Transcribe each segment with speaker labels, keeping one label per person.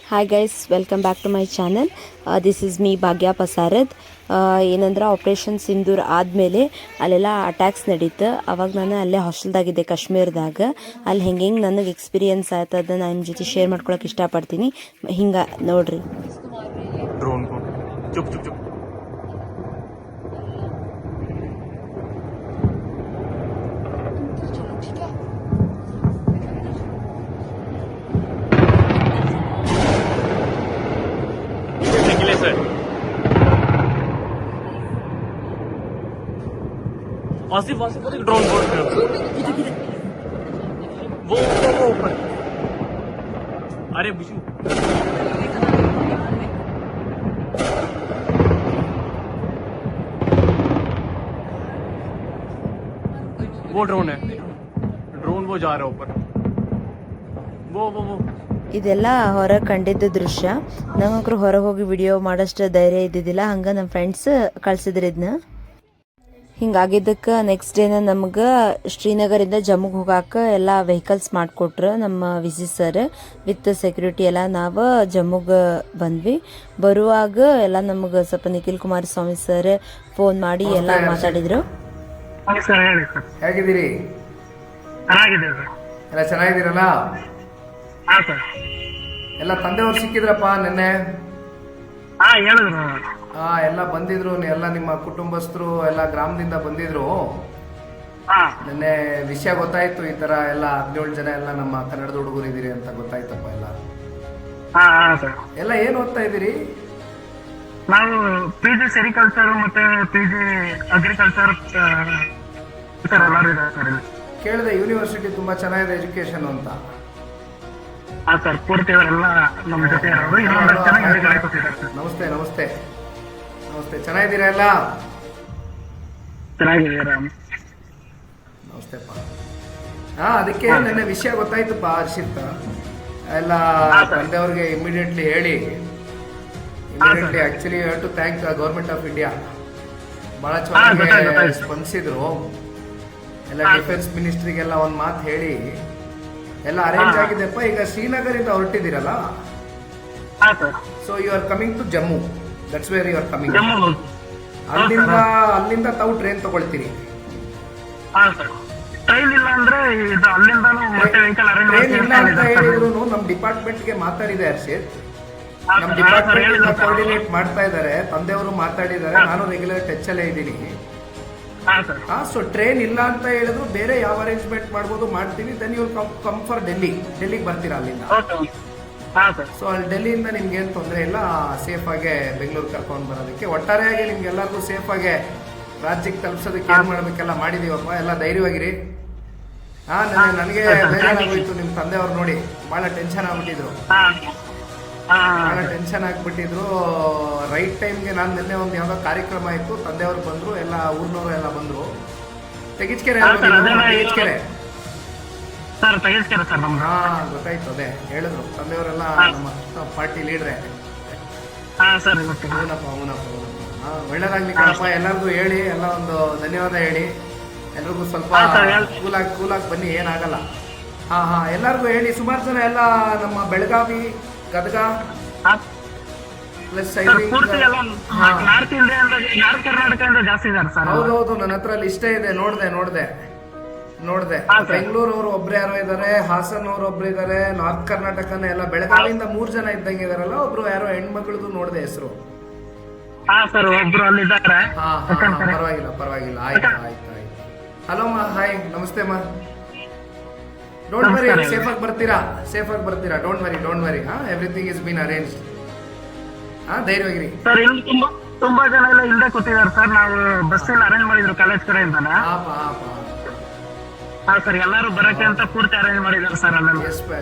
Speaker 1: Hi guys, welcome back to my channel. This is me Bhagya Prasad. ಏನಂದ್ರೆ operation Sindoor ಆದಮೇಲೆ ಅಲ್ಲೆಲ್ಲ attacks ನಡೀತು. ಅವಾಗ ನಾನು ಅಲ್ಲೇ ಹಾಸ್ಟೆಲ್ದಾಗಿದ್ದೆ ಕಾಶ್ಮೀರದಾಗ. ಅಲ್ಲಿ ಹೆಂಗೆ ನನಗೆ ಎಕ್ಸ್ಪೀರಿಯನ್ಸ್ ಆಯ್ತು ಅದನ್ನು ನಾನು ನಿಮ್ಮ ಜೊತೆ ಶೇರ್ ಮಾಡ್ಕೊಳಕ್ಕೆ ಇಷ್ಟಪಡ್ತೀನಿ. ಹಿಂಗೆ ನೋಡ್ರಿ.
Speaker 2: ड्रोन को चुप चुप चुप निकले सर। आसिफ आसिफ वो ड्रोन बोर्ड पे वो ऊपर। अरे बिशु वो ड्रोन है, ड्रोन वो जा रहा है ऊपर, वो
Speaker 1: ಇದೆಲ್ಲ ಹೊರಗೆ ಕಂಡಿದ್ದ ದೃಶ್ಯ. ನಂಗಂಕರು ಹೊರಗೆ ಹೋಗಿ ವಿಡಿಯೋ ಮಾಡೋಷ್ಟು ಧೈರ್ಯ ಇದ್ದಿದ್ದಿಲ್ಲ. ಹಂಗೆ ನಮ್ಮ ಫ್ರೆಂಡ್ಸ್ ಕಳ್ಸಿದ್ರು ಇದನ್ನ. ಹಿಂಗಾಗಿದ್ದಕ್ಕೆ ನೆಕ್ಸ್ಟ್ ಡೇನ ನಮ್ಗೆ ಶ್ರೀನಗರಿಂದ ಜಮ್ಮುಗೆ ಹೋಗಾಕ ಎಲ್ಲ ವೆಹಿಕಲ್ಸ್ ಮಾಡಿಕೊಟ್ರು ನಮ್ಮ ವಿಸಿ ಸರ್ ವಿತ್ ಸೆಕ್ಯೂರಿಟಿ ಎಲ್ಲ. ನಾವು ಜಮ್ಮುಗೆ ಬಂದ್ವಿ. ಬರುವಾಗ ಎಲ್ಲ ನಮಗೆ ಸ್ವಲ್ಪ ನಿಖಿಲ್ ಕುಮಾರಸ್ವಾಮಿ ಸರ್ ಫೋನ್ ಮಾಡಿ ಎಲ್ಲ ಮಾತಾಡಿದ್ರು.
Speaker 3: ಹೇಗಿದ್ದೀರಿ? ಎಲ್ಲ ಚೆನ್ನಾಗಿದ್ದೀರಲ್ಲ? ಎಲ್ಲ ತಂದೆಯವ್ರು ಸಿಕ್ಕಿದ್ರಪ್ಪ ನಿನ್ನೆ? ಎಲ್ಲ ಬಂದಿದ್ರು, ಎಲ್ಲ ನಿಮ್ಮ ಕುಟುಂಬಸ್ಥರು ಎಲ್ಲ ಗ್ರಾಮದಿಂದ ಬಂದಿದ್ರು. ನಿನ್ನೆ ವಿಷಯ ಗೊತ್ತಾಯ್ತು, ಈ ತರ ಎಲ್ಲ 17 ಜನ ಎಲ್ಲ ನಮ್ಮ ಕನ್ನಡದ ಹುಡುಗರು ಇದೀರಿ ಅಂತ ಗೊತ್ತಾಯ್ತಪ್ಪ. ಎಲ್ಲ ಏನ್ ಓದ್ತಾ ಇದ್ದೀರಿ?
Speaker 4: ನಾವು PG ಸೆರಿಕಲ್ಚರ್ ಮತ್ತೆ PG ಅಗ್ರಿಕಲ್ಚರ್
Speaker 3: ಕೇಳಿದೆ, ಯೂನಿವರ್ಸಿಟಿ ತುಂಬಾ ಚೆನ್ನಾಗಿದೆ ಎಜುಕೇಶನ್ ಅಂತ.
Speaker 4: ಸರ್ ಪೂರ್ತಿ ಅವರೆಲ್ಲ ನಮ್ಮ ಜೊತೆ
Speaker 3: ನಮಸ್ತೆ ನಮಸ್ತೆ ನಮಸ್ತೆ, ಚೆನ್ನಾಗಿದ್ದೀರಾ ಎಲ್ಲ?
Speaker 4: ಚೆನ್ನಾಗಿದ್ದೀರಾ?
Speaker 3: ನಮಸ್ತೆಪ್ಪ. ಅದಕ್ಕೆ ನನ್ನ ವಿಷಯ ಗೊತ್ತಾಯ್ತಪ್ಪ ಹರ್ಷಿತ್. ಎಲ್ಲ ತಂದೆಯವ್ರಿಗೆ ಇಮಿಡಿಯೇಟ್ಲಿ ಹೇಳಿ, actually you have to thank government of India. ಬಹಳ ಚೆನ್ನಾಗಿ ಸ್ಪಂದಿಸಿದ್ರು. ಎಲ್ಲ ಡಿಫೆನ್ಸ್ ಮಿನಿಸ್ಟ್ರಿಗೆಲ್ಲ ಒಂದು ಮಾತು ಹೇಳಿ ಎಲ್ಲ ಅರೇಂಜ್ ಆಗಿದೆಪ್ಪ. ಈಗ ಶ್ರೀನಗರಿಂದ ಹೊರಟಿದ್ದೀರಲ್ಲ, so you are coming to Jammu. That's where you are coming. ಅಲ್ಲಿಂದ ತಾವು ಟ್ರೈನ್ ತಗೊಳ್ತೀರಿ.
Speaker 4: ಟ್ರೈನ್ ಇಲ್ಲ ಅಂದ್ರೆ
Speaker 3: ಟ್ರೈನ್ ಇಲ್ಲ ಅಂತ ಹೇಳಿದ್ರು ನಮ್ ಡಿಪಾರ್ಟ್ಮೆಂಟ್ಗೆ ಮಾತಾಡಿದೆ ಹರ್ಷಿತ್. ನಮ್ ಡಿಪಾರ್ಟ್ಮೆಂಟ್ ಕೋಆರ್ಡಿನೇಟ್ ಮಾಡ್ತಾ ಇದ್ದಾರೆ, ತಂದೆಯವರು ಮಾತಾಡಿದ್ದಾರೆ, ನಾನು ರೆಗ್ಯುಲರ್ ಟಚ್ ಅಲ್ಲೇ ಇದ್ದೀನಿ. ಸೊ ಟ್ರೈನ್ ಇಲ್ಲ ಅಂತ ಹೇಳಿದ್ರು ಬೇರೆ ಯಾವ ಅರೇಂಜ್ಮೆಂಟ್ ಮಾಡ್ಬೋದು ಮಾಡ್ತೀವಿ. ದೆನ್ ಯು ಕಮ್ ಫಾರ್ ಡೆಲ್ಲಿಗೆ ಬರ್ತೀರಾ ಅಲ್ಲಿಂದ. ಸೊ ಅಲ್ಲಿ ಡೆಲ್ಲಿಯಿಂದ ನಿಮ್ಗೆ ಏನು ತೊಂದರೆ ಇಲ್ಲ, ಸೇಫ್ ಆಗಿ ಬೆಂಗಳೂರು ಕರ್ಕೊಂಡು ಬರೋದಕ್ಕೆ. ಒಟ್ಟಾರೆಯಾಗಿ ನಿಮ್ಗೆಲ್ಲರಿಗೂ ಸೇಫ್ ಆಗಿ ರಾಜ್ಯಕ್ಕೆ ತಲುಪಿಸೋದಕ್ಕೆ ಏನ್ ಮಾಡ್ಬೇಕೆಲ್ಲ ಮಾಡಿದೀವಪ್ಪ. ಎಲ್ಲ ಧೈರ್ಯವಾಗಿರಿ. ನನಗೆ ಧೈರ್ಯ ಆಗೋಯ್ತು. ನಿಮ್ ತಂದೆಯವ್ರು ನೋಡಿ ಬಹಳ ಟೆನ್ಷನ್ ಆಗ್ಬಿಟ್ಟಿದ್ರು. ಟೆನ್ಷನ್ ಆಗ್ಬಿಟ್ಟಿದ್ರು. ರೈಟ್ ಟೈಮ್ಗೆ ನಾನು ನಿನ್ನೆ ಒಂದು ಯಾವ್ದೋ ಕಾರ್ಯಕ್ರಮ ಇತ್ತು, ತಂದೆಯವರು ಬಂದ್ರು, ಎಲ್ಲ ಊರ್ನವರು ಎಲ್ಲ ಬಂದ್ರು. ತೆಗಿಸ್ಕೆರೆ ಗೊತ್ತಾಯ್ತು. ಅದೇ ಹೇಳಿದ್ರು ತಂದೆಯವರೆಲ್ಲ ನಮ್ಮ ಪಾರ್ಟಿ ಲೀಡ್ರೆ. ಅವನಪ್ಪ ಒಳ್ಳೇದಾಗ್ಲಿ ಕಣಪ್ಪ. ಎಲ್ಲರಿಗೂ ಹೇಳಿ, ಎಲ್ಲ ಒಂದು ಧನ್ಯವಾದ ಹೇಳಿ. ಎಲ್ರಿಗೂ ಸ್ವಲ್ಪ ಕೂಲಾಗಿ ಬನ್ನಿ, ಏನಾಗಲ್ಲ. ಎಲ್ಲರಿಗೂ ಹೇಳಿ. ಸುಮಾರು ಜನ ಎಲ್ಲ ನಮ್ಮ ಬೆಳಗಾವಿ, ಗದಗ ಪ್ಲಸ್ ಹೌದೌದು, ನನ್ನ ಹತ್ರ ಲಿಸ್ಟೇ ಇದೆ. ನೋಡ್ದೆ. ಬೆಂಗಳೂರವ್ರು ಒಬ್ರು ಯಾರೋ ಇದಾರೆ, ಹಾಸನ್ ಅವ್ರು ಒಬ್ರು ಇದಾರೆ, ನಾರ್ತ್ ಕರ್ನಾಟಕನ ಎಲ್ಲ ಬೆಳಗಾವಿಯಿಂದ 3 ಜನ ಇದ್ದಂಗೆ ಇದಾರಲ್ಲ. ಒಬ್ರು ಯಾರೋ ಹೆಣ್ಮಕ್ಳದು ನೋಡ್ದೆ ಹೆಸರು. ಪರವಾಗಿಲ್ಲ. ಆಯ್ತು. ಹಲೋ ಮಾ, ಹಾಯ್, ನಮಸ್ತೆ ಮಾ. ಡೋಂಟ್ ವರಿ, ಸೇಫ್ ಆಗಿ ಬರ್ತೀರಾ. Don't worry. Everything is been arranged. ಧೈರ್ಯವಾಗಿರಿ
Speaker 4: ಸರ್. ಇಲ್ಲಿ ತುಂಬಾ ಜನ ಎಲ್ಲ ಇಲ್ಲದೆ ಕೂತಿದ್ದಾರೆ ಸರ್. ನಾವು ಬಸ್ ಎಲ್ಲ ಅರೇಂಜ್ ಮಾಡಿದ್ರು ಕಾಲೇಜ್ ಕಡೆಯಿಂದ. ಸರ್ ಎಲ್ಲರೂ ಬರಕ್ಕೆ ಅಂತ ಪೂರ್ತಿ ಅರೇಂಜ್ ಮಾಡಿದ್ದಾರೆ ಸರ್. ಅಲ್ಲೆಲ್ಲ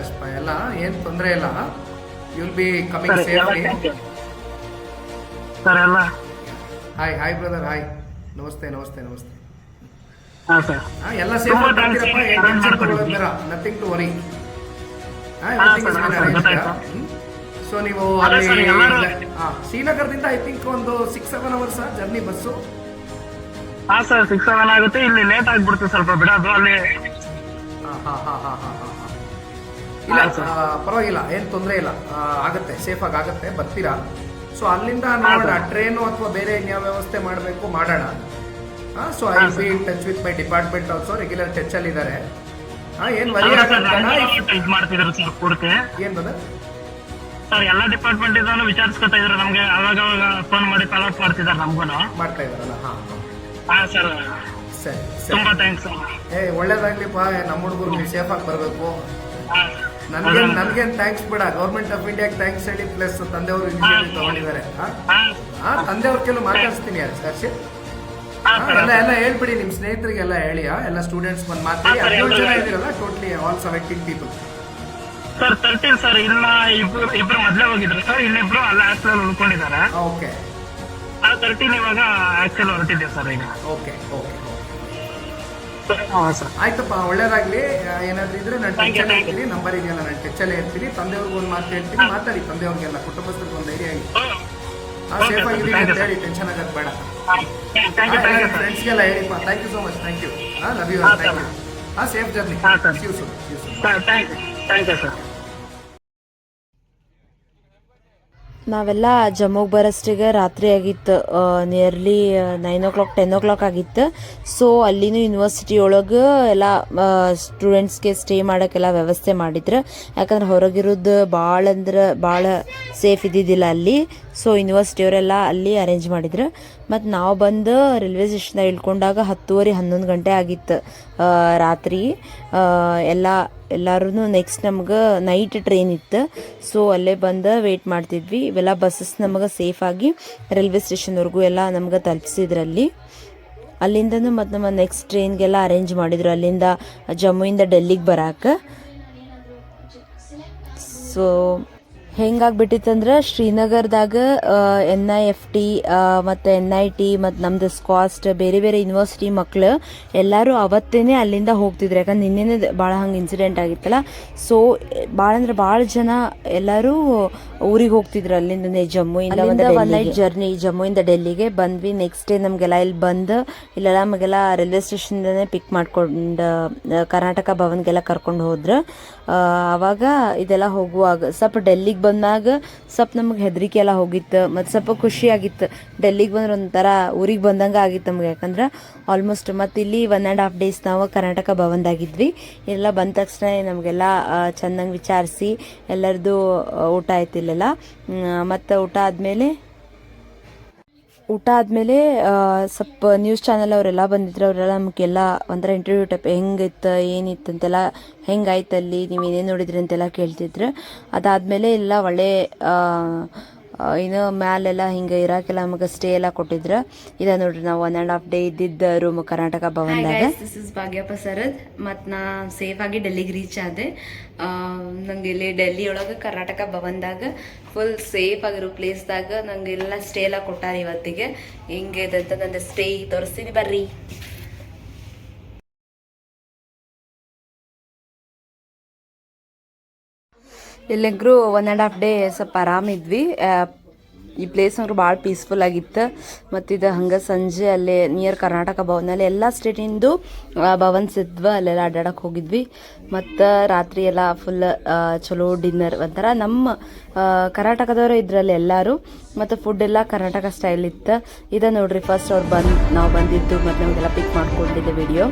Speaker 3: ಎಲ್ಲ ಏನ್ ತೊಂದರೆ ಇಲ್ಲ. You will be coming safely
Speaker 4: sir. ಎಲ್ಲ
Speaker 3: ಹಾಯ್ ಬ್ರದರ್, ಹಾಯ್, ನಮಸ್ತೆ. ಎಲ್ಲ safe nothing to worry. So ನೀವು ಶ್ರೀನಗರದಿಂದ ಐ ಥಿಂಕ್ ಒಂದು 6-7 ಅವರ್ಸ್ ಜರ್ನಿ ಬಸ್ಸು.
Speaker 4: ಸರ್ 6-7 ಆಗುತ್ತೆ. ಇಲ್ಲಿ ಲೇಟ್ ಆಗ್ಬಿಡುತ್ತೆ ಸ್ವಲ್ಪ ಬಿಡೋದು ಅಲ್ಲಿ.
Speaker 3: ಇಲ್ಲ ಪರವಾಗಿಲ್ಲ, ಏನು ತೊಂದರೆ ಇಲ್ಲ, ಆಗುತ್ತೆ, ಸೇಫಾಗಿ ಆಗುತ್ತೆ, ಬರ್ತೀರಾ. ಸೊ ಅಲ್ಲಿಂದ ನೋಡೋಣ, ಟ್ರೈನು ಅಥವಾ ಬೇರೆ ಯಾವ ವ್ಯವಸ್ಥೆ ಮಾಡಬೇಕು ಮಾಡೋಣ. So I B in touch with my department also, regular touch ಅಲ್ಲಿ ಇದ್ದಾರೆ. ಏನು ವರಿ
Speaker 4: ಇದು ಮಾಡ್ತಿದ್ರು ಸರ್ ಪೂರ್ತಿ.
Speaker 3: ಏನು ಬದ
Speaker 4: ಸರ್ ಎಲ್ಲ ಡಿಪಾರ್ಟ್ಮೆಂಟ್ ಇಂದಾನು ವಿಚಾರಿಸ್ಕೊತಾ ಇದ್ರು ನಮ್ಗೆ, ಅವಾಗ ಫೋನ್ ಮಾಡಿ ಅಲರ್ಟ್ ಮಾಡ್ತಿದ್ದಾರೆ ನಮ್ಗೂ.
Speaker 3: ಮಾಡ್ತಾ ಇದ್ದಾರಲ್ಲ?
Speaker 4: ಸರ್
Speaker 3: ಸರಿ
Speaker 4: ತುಂಬಾ ಥ್ಯಾಂಕ್ಸ್.
Speaker 3: ಒಳ್ಳೇದಾಗ್ಲಿಪ್ಪ, ನಮ್ಮ ಹುಡುಗರು ನೀವು ಸೇಫಾಗಿ ಬರಬೇಕು. ನನ್ಗೇನು ಥ್ಯಾಂಕ್ಸ್ ಬೇಡ, ಗೌರ್ಮೆಂಟ್ ಆಫ್ ಇಂಡಿಯಾಗೆ ಥ್ಯಾಂಕ್ಸ್ ಹೇಳಿ, ಪ್ಲಸ್ ತಂದೆಯವರು ಇನಿಷಿಯೇಟಿವ್ ತಗೊಂಡಿದ್ದಾರೆ. ತಂದೆಯವ್ರ ಕೆಲವು ಮಾತಾಡಿಸ್ತೀನಿ ಹರ್ಷಿತ್. ಎಲ್ಲ ಹೇಳ್ಬಿಡಿ, ನಿಮ್ಮ ಸ್ನೇಹಿತರಿಗೆಲ್ಲ ಹೇಳಿ, ಎಲ್ಲ ಸ್ಟೂಡೆಂಟ್ಸ್ ಬಂದು ಮಾತಾಡಿ. 17 ಜನ ಇದ್ದೀರಲ್ಲ totally, all 17 people.
Speaker 4: Sir 13 sir, ಇನ್ನ ಇಬ್ರು ಮೊದಲೇ ಹೋಗಿದ್ರು ಸರ್, ಇನ್ನಿಬ್ರು ಅಲ್ಲ ಆಕ್ಚುಲ್ ಉಳ್ಕೊಂಡಿದ್ದಾರೆ.
Speaker 3: ಓಕೆ
Speaker 4: 13 ಇವಾಗ ಆಕ್ಚುಲ್ ಹೊರಟಿದೆ ಸರ್ ಈಗ.
Speaker 3: ಓಕೆ ಓಕೆ
Speaker 4: ಸರ್
Speaker 3: ಆಯ್ತಪ್ಪ, ಒಳ್ಳೇದಾಗ್ಲಿ. ಏನಾದ್ರೂ ಇದ್ರೆ ನಾನು ಟೆಚ್ಚಲ್ಲೇ ಇರ್ತೀನಿ, ನಂಬರ್ ಇದೆಯಲ್ಲ, ನಾನು ಟೆಚ್ಚಲ್ಲೇ ಇರ್ತೀನಿ. ತಂದೆಯವ್ರಿಗೆ ಒಂದು ಮಾತು ಹೇಳ್ತೀನಿ, ಮಾತಾಡಿ ತಂದೆಯವ್ರಿಗೆಲ್ಲ, ಕುಟುಂಬಸ್ಥರಿಗೆ ಒಂದು ಧೈರ್ಯ ಆಗಿ ಸೇಫ್ ಆಗಿದ್ದೀನಿ ಅಂತ ಹೇಳಿ, ಟೆನ್ಷನ್ ಆಗೋದು ಬೇಡ. ಫ್ರೆಂಡ್ಸ್ಗೆಲ್ಲ ಹೇಳಿಪ್ಪ. Thank you so much, thank you, love you, thank you. Safe journey.
Speaker 4: Thank you sir.
Speaker 1: ನಾವೆಲ್ಲ ಜಮ್ಮುಗೆ ಬರೋಷ್ಟಿಗೆ ರಾತ್ರಿ ಆಗಿತ್ತು, ನಿಯರ್ಲಿ 9 o'clock 10 o'clock ಆಗಿತ್ತು. ಸೊ ಅಲ್ಲಿನೂ ಯೂನಿವರ್ಸಿಟಿ ಒಳಗೆ ಎಲ್ಲ ಸ್ಟೂಡೆಂಟ್ಸ್ಗೆ ಸ್ಟೇ ಮಾಡೋಕ್ಕೆಲ್ಲ ವ್ಯವಸ್ಥೆ ಮಾಡಿದ್ರು. ಯಾಕಂದ್ರೆ ಹೊರಗಿರೋದು ಭಾಳ ಸೇಫ್ ಇದ್ದಿದ್ದಿಲ್ಲ ಅಲ್ಲಿ. ಸೊ ಯೂನಿವರ್ಸಿಟಿಯವರೆಲ್ಲ ಅಲ್ಲಿ ಅರೇಂಜ್ ಮಾಡಿದ್ರು. ಮತ್ತು ನಾವು ಬಂದು ರೈಲ್ವೆ ಸ್ಟೇಷನ್ದಾಗ ಇಳ್ಕೊಂಡಾಗ 10:30 11 ಗಂಟೆ ಆಗಿತ್ತು ರಾತ್ರಿ. ಎಲ್ಲರೂ ನೆಕ್ಸ್ಟ್ ನಮ್ಗೆ ನೈಟ್ ಟ್ರೈನ್ ಇತ್ತು. ಸೊ ಅಲ್ಲೇ ಬಂದು ವೆಯ್ಟ್ ಮಾಡ್ತಿದ್ವಿ. ಇವೆಲ್ಲ ಬಸ್ಸಸ್ ನಮಗೆ ಸೇಫಾಗಿ ರೈಲ್ವೆ ಸ್ಟೇಷನ್ವರೆಗೂ ಎಲ್ಲ ನಮ್ಗೆ ತಲುಪಿಸಿದ್ರಲ್ಲಿ. ಅಲ್ಲಿಂದನೂ ಮತ್ತು ನಮ್ಮ ನೆಕ್ಸ್ಟ್ ಟ್ರೈನ್ಗೆಲ್ಲ ಅರೇಂಜ್ ಮಾಡಿದ್ರು, ಅಲ್ಲಿಂದ ಜಮ್ಮುವಿಂದ ಡೆಲ್ಲಿಗೆ ಬರೋಕೆ. ಸೊ ಹೆಂಗಾಗ್ಬಿಟ್ಟಿತ್ತಂದ್ರೆ ಶ್ರೀನಗರದಾಗ NIFT ಮತ್ತು NIT ಮತ್ತು ನಮ್ಮದು ಸ್ಕಾಸ್ಟ್ ಬೇರೆ ಬೇರೆ ಯೂನಿವರ್ಸಿಟಿ ಮಕ್ಕಳು ಎಲ್ಲರೂ ಅವತ್ತೇ ಅಲ್ಲಿಂದ ಹೋಗ್ತಿದ್ರು. ಯಾಕಂದ್ರೆ ನಿನ್ನೆ ಭಾಳ ಹಂಗೆ ಇನ್ಸಿಡೆಂಟ್ ಆಗಿತ್ತಲ್ಲ. ಸೊ ಭಾಳ ಜನ ಎಲ್ಲರೂ ಊರಿಗೆ ಹೋಗ್ತಿದ್ರು ಅಲ್ಲಿಂದನೇ, ಜಮ್ಮುವಿಂದ. ಒನ್ ನೈಟ್ ಜರ್ನಿ ಜಮ್ಮುವಿಂದ ಡೆಲ್ಲಿಗೆ ಬಂದ್ವಿ. ನೆಕ್ಸ್ಟ್ ಡೇ ನಮಗೆಲ್ಲ ಇಲ್ಲಿ ಬಂದು ಇಲ್ಲೆಲ್ಲ ನಮಗೆಲ್ಲ ರೈಲ್ವೆ ಸ್ಟೇಷನ್ದೇ ಪಿಕ್ ಮಾಡ್ಕೊಂಡು ಕರ್ನಾಟಕ ಭವನ್ಗೆಲ್ಲ ಕರ್ಕೊಂಡು ಹೋದ್ರು. ಆವಾಗ ಇದೆಲ್ಲ ಹೋಗುವಾಗ ಸ್ವಲ್ಪ ಡೆಲ್ಲಿಗೆ ಬಂದಾಗ ಸ್ವಲ್ಪ ನಮಗೆ ಹೆದರಿಕೆ ಎಲ್ಲ ಹೋಗಿತ್ತು, ಮತ್ತು ಸ್ವಲ್ಪ ಖುಷಿ ಆಗಿತ್ತು. ಡೆಲ್ಲಿಗೆ ಬಂದ್ರೆ ಒಂಥರ ಊರಿಗೆ ಬಂದಂಗೆ ಆಗಿತ್ತು ನಮ್ಗೆ. ಯಾಕಂದ್ರೆ ಆಲ್ಮೋಸ್ಟ್ ಮತ್ತು ಇಲ್ಲಿ 1.5 days ನಾವು ಕರ್ನಾಟಕ ಭವನ್ದಾಗಿದ್ವಿ. ಎಲ್ಲ ಬಂದ ತಕ್ಷಣ ನಮಗೆಲ್ಲ ಚೆನ್ನಾಗಿ ವಿಚಾರಿಸಿ ಎಲ್ಲರದು ಊಟ ಆಯ್ತು ಇಲ್ಲೆಲ್ಲ. ಮತ್ತು ಊಟ ಆದಮೇಲೆ ಸ್ವಲ್ಪ ನ್ಯೂಸ್ ಚಾನಲ್ ಅವರೆಲ್ಲ ಬಂದಿದ್ರು. ಅವರೆಲ್ಲ ನಮಗೆಲ್ಲ ಒಂಥರ ಇಂಟರ್ವ್ಯೂ ಟೈಪ್ ಹೆಂಗಿತ್ತು ಏನಿತ್ತು ಅಂತೆಲ್ಲ, ಹೆಂಗಾಯ್ತು ಅಲ್ಲಿ, ನೀವು ಏನೇನು ನೋಡಿದ್ರಿ ಅಂತೆಲ್ಲ ಕೇಳ್ತಿದ್ರು. ಅದಾದಮೇಲೆ ಎಲ್ಲ ಒಳ್ಳೆ ಇನ್ನು ಮ್ಯಾಲೆಲ್ಲ ಹಿಂಗೆ ಇರೋಕ್ಕೆಲ್ಲ ನಮಗೆ ಸ್ಟೇ ಎಲ್ಲ ಕೊಟ್ಟಿದ್ರು. ಇದ ನೋಡ್ರಿ, ನಾವು 1.5 day ಇದ್ದಿದ್ದ ರೂಮ್ ಕರ್ನಾಟಕ ಭವನ್ದಾಗ. ದಿಸ್ ಇಸ್ ಭಾಗ್ಯ ಪಸರದ್. ಮತ್ತು ನಾ ಸೇಫಾಗಿ ಡೆಲ್ಲಿಗೆ ರೀಚ್ ಆದೆ. ನಂಗೆ ಇಲ್ಲಿ ಡೆಲ್ಲಿ ಒಳಗೆ ಕರ್ನಾಟಕ ಭವನ್ದಾಗ ಫುಲ್ ಸೇಫ್ ಆಗಿರೋ ಪ್ಲೇಸ್ದಾಗ ನಂಗೆ ಎಲ್ಲ ಸ್ಟೇ ಎಲ್ಲ ಕೊಟ್ಟಾರ ಇವತ್ತಿಗೆ. ಹಿಂಗೆ ಅಂತ ನನ್ನ ಸ್ಟೇ ತೋರಿಸ್ತೀನಿ ಬರ್ರಿ. ಇಲ್ಲಿಗ್ರೂ 1.5 day ಸ್ವಲ್ಪ ಆರಾಮಿದ್ವಿ. ಈ ಪ್ಲೇಸ್ ಅಂದ್ರೆ ಭಾಳ ಪೀಸ್ಫುಲ್ ಆಗಿತ್ತು. ಮತ್ತು ಇದು ಹಂಗೆ ಸಂಜೆ ಅಲ್ಲೇ ನಿಯರ್ ಕರ್ನಾಟಕ ಭವನಲ್ಲಿ ಎಲ್ಲ ಸ್ಟೇಟಿಂದು ಭವನ್ಸ್ ಇದ್ವು, ಅಲ್ಲೆಲ್ಲ ಅಡ್ಡಾಡಕ್ಕೆ ಹೋಗಿದ್ವಿ. ಮತ್ತು ರಾತ್ರಿ ಎಲ್ಲ ಫುಲ್ ಚಲೋ ಡಿನ್ನರ್, ಒಂಥರ ನಮ್ಮ ಕರ್ನಾಟಕದವರು ಇದ್ರಲ್ಲಿ ಎಲ್ಲರೂ. ಮತ್ತು ಫುಡ್ ಎಲ್ಲ ಕರ್ನಾಟಕ ಸ್ಟೈಲ್ ಇತ್ತು. ಇದು ನೋಡ್ರಿ, ಫಸ್ಟ್ ನಾವು ಬಂದಿದ್ದು ಮತ್ತು ನಮಗೆಲ್ಲ ಪಿಕ್ ಮಾಡ್ಕೊಂಡಿದ್ದೆ video.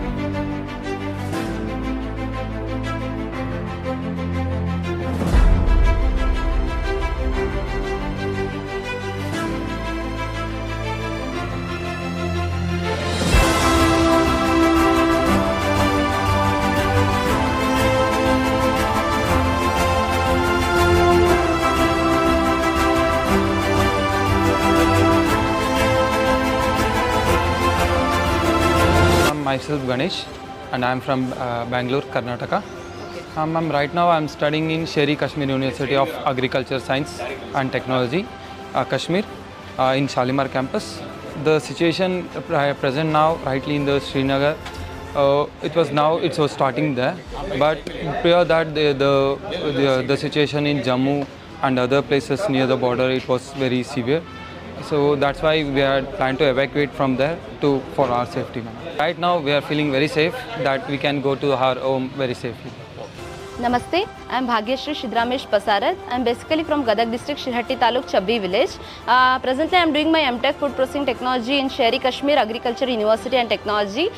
Speaker 2: Myself Ganesh, and I am from Bangalore, Karnataka. Right now I am studying in Sherry Kashmir University of Agriculture Science and Technology, Kashmir, in Shalimar campus. The situation present now rightly in the Srinagar, it was starting there, but prior that the situation in Jammu and other places near the border, it was very severe. So that's why we are planning to evacuate from there for our safety. Right now we are feeling very safe that we can go to our home very safely.
Speaker 1: Namaste, I am Bhagyashree Shidramesh Pasarat. I am basically from Gadag district, Shirhatti Taluk, Chabbi village. Presently, I am doing my MTech Food Processing Technology in Sherry Kashmir Agriculture University and Technology,